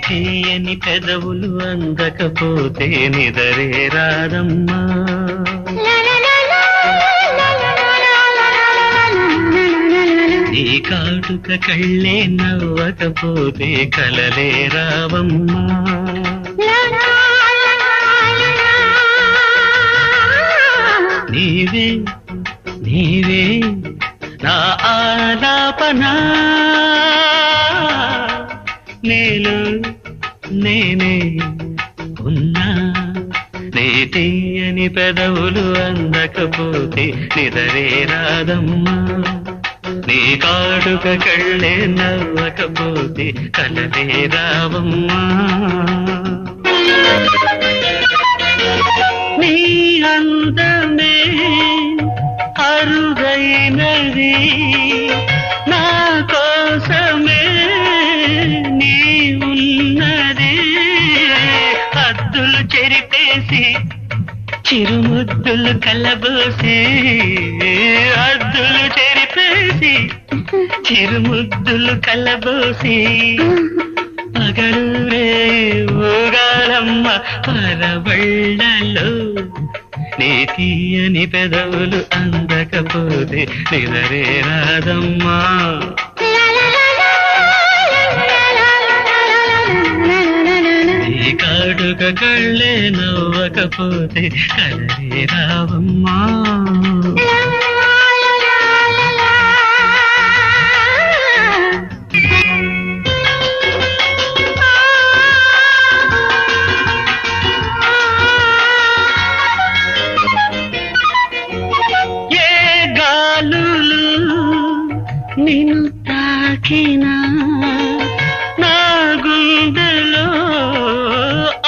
తీయని పెదవులు అందకపోతే నిదరే రాదమ్మా. నీ కాటుక కళ్ళే నవ్వకపోతే కలలే రావమ్మా. నీవే నీవే నా ఆలాపనా, నేను నేనే ఉన్నా. నీ తీయని పెదవులు అందకపోతే నిదరే రాదమ్మా. నీ కాటుక కళ్ళే నవ్వకపోతే కలలే రావమ్మా. నీ అందమే అరుదైనది, నా కోసమే నీ ఉన్నది. హద్దులు చెరిపేసి చిరుముద్దులు కలబోసి, హద్దులు చెరిపేసి చిరుముద్దులు కలబోసి, పగలురే ఊగాలమ్మ పరవళ్ళలో. నీ తీయని పెదవులు అందకపోతే నిదరే రాదమ్మా. నీ కాటుక కళ్ళే నవ్వకపోతే కలలే రావమ్మా. నిన్ను తాకినా నా గుండెలో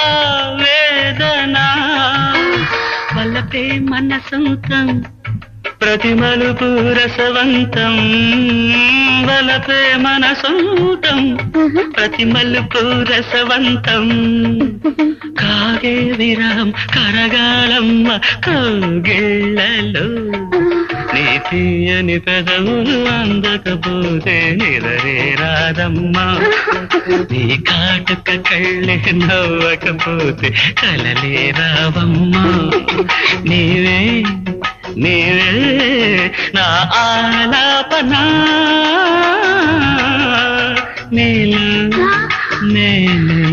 ఆవేదన, వలపే మన సొంతం ప్రతి మలుపు రసవంతం. వలపే మన సొంతం ప్రతి మలుపు రసవంతం. కాగే విరహం కరగాలమ్మ కౌగిళ్ళలో. నీ తీయని పెదవులు అందకపోతే నిదరే రాదమ్మా. నీ కాటుక కళ్ళే నవ్వకపోతే కలలే రావమ్మా. నీవే నీవే నా ఆలాపనా, నేను నేనే